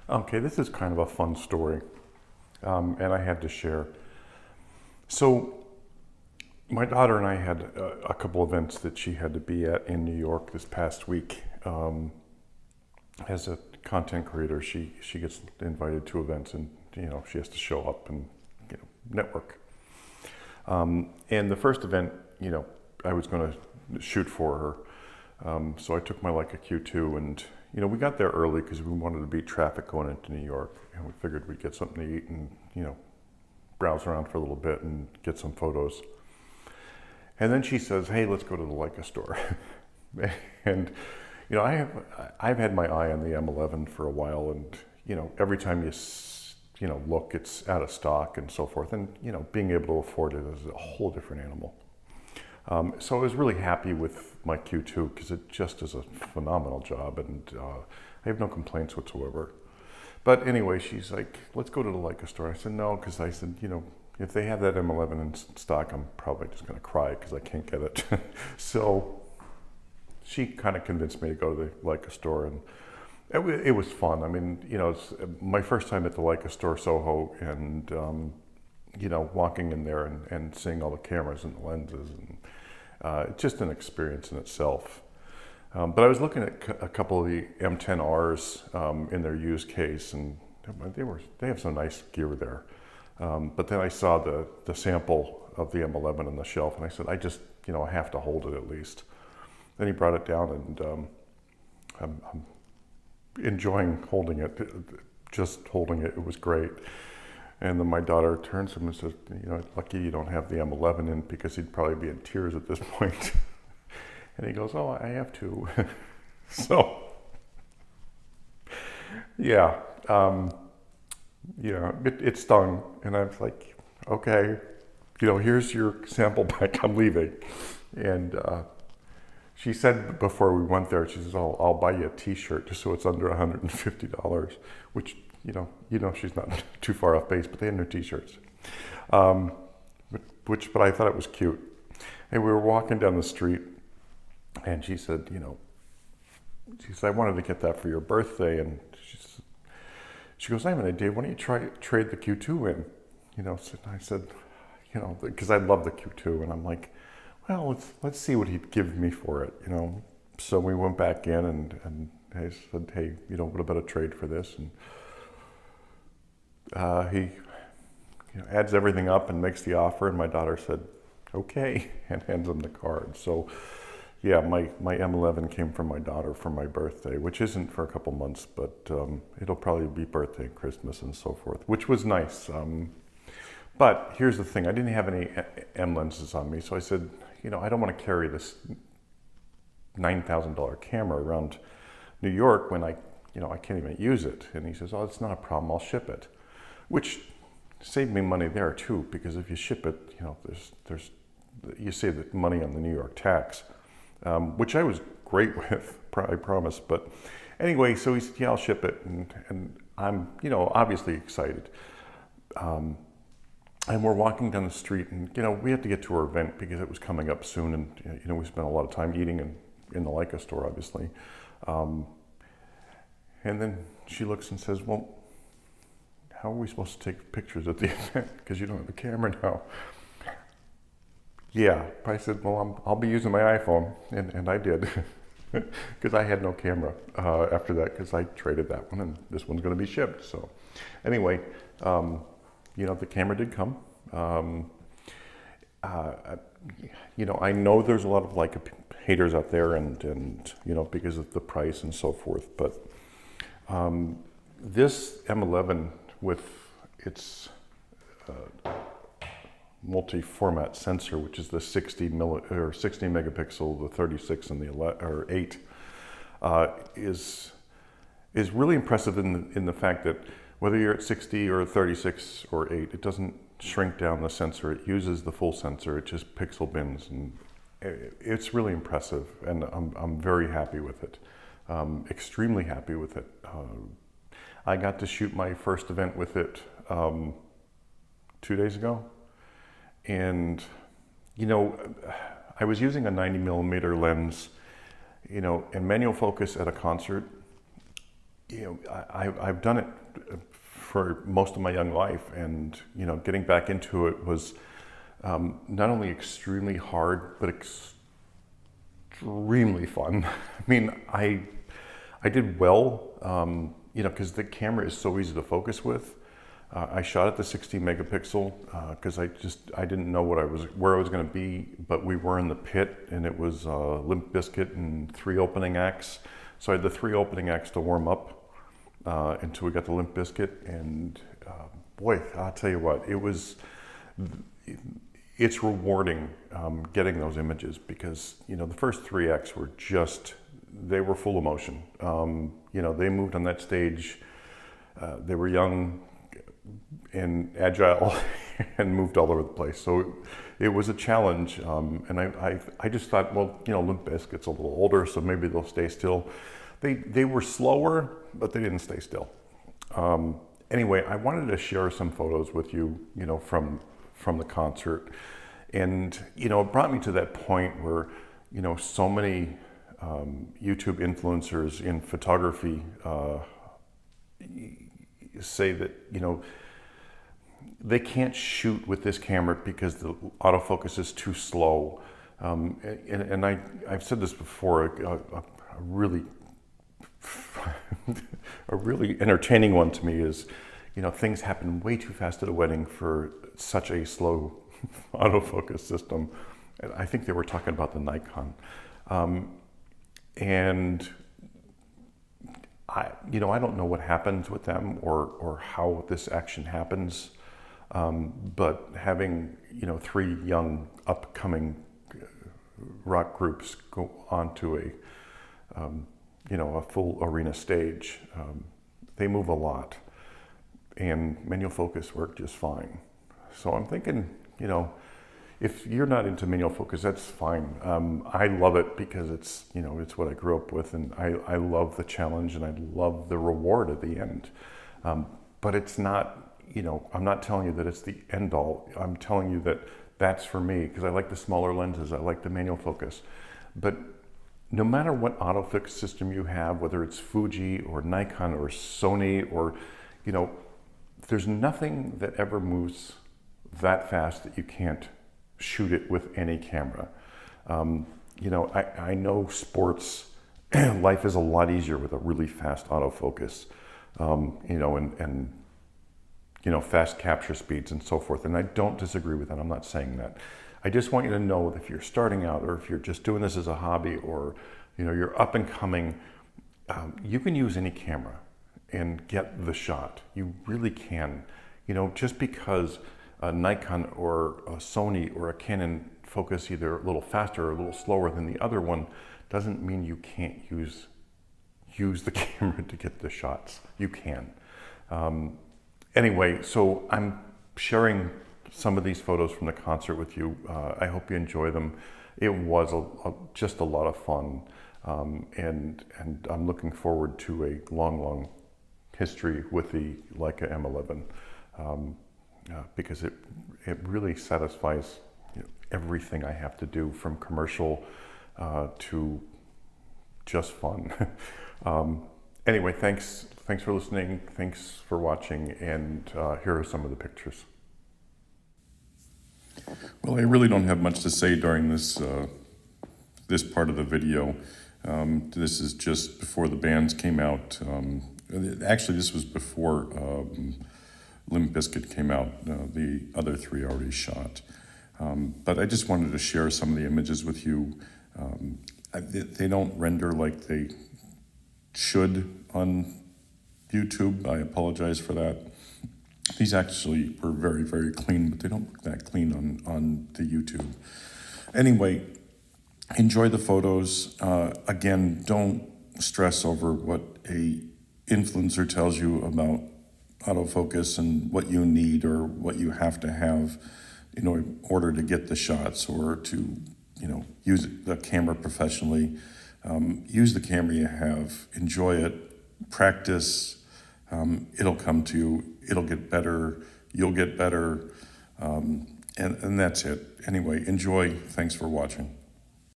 Okay, this is kind of a fun story, and I had to share. So, my daughter and I had a couple events that she had to be at in New York this past week. As a content creator, she gets invited to events, and she has to show up and network. And the first event, I was going to shoot for her, so I took my Leica Q2, and we got there early because we wanted to beat traffic going into New York, and we figured we'd get something to eat and browse around for a little bit and get some photos. And then she says, "Hey, let's go to the Leica store." And I've had my eye on the M11 for a while, and every time you look, it's out of stock and so forth, and being able to afford it is a whole different animal. So I was really happy with my Q2 because it just does a phenomenal job, and I have no complaints whatsoever. But anyway, she's like, "Let's go to the Leica store." I said, "No," because I said, if they have that M11 in stock, I'm probably just going to cry because I can't get it. So she kind of convinced me to go to the Leica store, and it was fun. I mean, it's my first time at the Leica store, Soho, and walking in there and seeing all the cameras and the lenses, and it's just an experience in itself. But I was looking at a couple of the M10Rs in their used case, and they have some nice gear there. But then I saw the sample of the M11 on the shelf, and I said, I have to hold it at least. Then he brought it down, and I'm enjoying holding it. Just holding it, it was great. And then my daughter turns to him and says, "Lucky you don't have the M11 in, because he'd probably be in tears at this point." And he goes, "Oh, I have to." So, yeah, it stung. And I was like, "Okay, here's your sample pack, I'm leaving." And she said before we went there, she says, "Oh, I'll buy you a t-shirt just so it's under $150, which, she's not too far off base, but they had no t-shirts. But I thought it was cute. And we were walking down the street, and she said, "I wanted to get that for your birthday." And she goes, "I have an idea. Why don't you trade the Q2 in?" So I said, because I love the Q2, and I'm like, well, let's see what he'd give me for it, So we went back in, and I said, "Hey, what about a trade for this?" And he adds everything up and makes the offer, and my daughter said, "Okay," and hands him the card. So yeah, my M11 came from my daughter for my birthday, which isn't for a couple months, but it'll probably be birthday, Christmas, and so forth, which was nice. But here's the thing, I didn't have any M lenses on me, so I said, I don't want to carry this $9,000 camera around New York when I can't even use it. And he says, "Oh, it's not a problem, I'll ship it," which saved me money there too, because if you ship it, you save the money on the New York tax, which I was great with, I promise. But anyway, so he said, "Yeah, I'll ship it," and I'm obviously excited. And we're walking down the street, and we had to get to our event because it was coming up soon, and we spent a lot of time eating in the Leica store, obviously. And then she looks and says, "Well, how are we supposed to take pictures at the event because you don't have a camera now?" Yeah, I said, "Well, I'll be using my iPhone," and I did, because I had no camera after that, because I traded that one, and this one's going to be shipped. So anyway, the camera did come. I know there's a lot of Leica haters out there, and because of the price and so forth, but this M11 with its multi-format sensor, which is the 60 megapixel, the 36, and the 8, is really impressive in the fact that whether you're at 60 or 36 or 8, it doesn't shrink down the sensor. It uses the full sensor. It just pixel bins, and it's really impressive, and I'm very happy with it. Extremely happy with it. I got to shoot my first event with it 2 days ago, and I was using a 90 millimeter lens, in manual focus at a concert. I've done it for most of my young life, and getting back into it was not only extremely hard, but extremely fun. I mean, I did well, because the camera is so easy to focus with. I shot at the 16 megapixel because I didn't know where I was going to be, but we were in the pit, and it was Limp Bizkit and 3 opening acts. So I had the 3 opening acts to warm up until we got the Limp Bizkit, and boy, I'll tell you what, it's rewarding getting those images, because the first 3 acts were they were full emotion. They moved on that stage. They were young and agile and moved all over the place. So it was a challenge. And I just thought, well, Limp Bizkit's a little older, so maybe they'll stay still. They were slower, but they didn't stay still. Anyway, I wanted to share some photos with you, from the concert. And, it brought me to that point where, so many YouTube influencers in photography say that, they can't shoot with this camera because the autofocus is too slow. And I've said this before, a really a really entertaining one to me is, things happen way too fast at a wedding for such a slow autofocus system. And I think they were talking about the Nikon. And I don't know what happens with them or how this action happens. But having, 3 young upcoming rock groups go onto a full arena stage, they move a lot, and manual focus worked just fine. So I'm thinking, if you're not into manual focus, that's fine. I love it because it's what I grew up with, and I love the challenge, and I love the reward at the end. But it's not, I'm not telling you that it's the end all. I'm telling you that that's for me, because I like the smaller lenses. I like the manual focus. But no matter what autofocus system you have, whether it's Fuji or Nikon or Sony or, there's nothing that ever moves that fast that you can't shoot it with any camera. I know sports, life is a lot easier with a really fast autofocus, and fast capture speeds and so forth. And I don't disagree with that. I'm not saying that. I just want you to know that if you're starting out, or if you're just doing this as a hobby, or you're up and coming, you can use any camera and get the shot. You really can. Just because a Nikon or a Sony or a Canon focus either a little faster or a little slower than the other one doesn't mean you can't use the camera to get the shots. You can. Anyway, so I'm sharing some of these photos from the concert with you. I hope you enjoy them. It was just a lot of fun, and I'm looking forward to a long history with the Leica M11, because it really satisfies everything I have to do, from commercial to just fun. Anyway, thanks for listening. Thanks for watching. And here are some of the pictures. Well, I really don't have much to say during this part of the video. This is just before the bands came out. Actually, this was before Limp Bizkit came out. The other 3 already shot. But I just wanted to share some of the images with you. They don't render like they should on YouTube. I apologize for that. These actually were very, very clean, but they don't look that clean on the YouTube. Anyway, enjoy the photos. Again, don't stress over what a influencer tells you about autofocus and what you need or what you have to have, in order to get the shots or to, use the camera professionally. Use the camera you have, enjoy it, practice. It'll come to you, it'll get better, you'll get better, and that's it. Anyway, enjoy. Thanks for watching.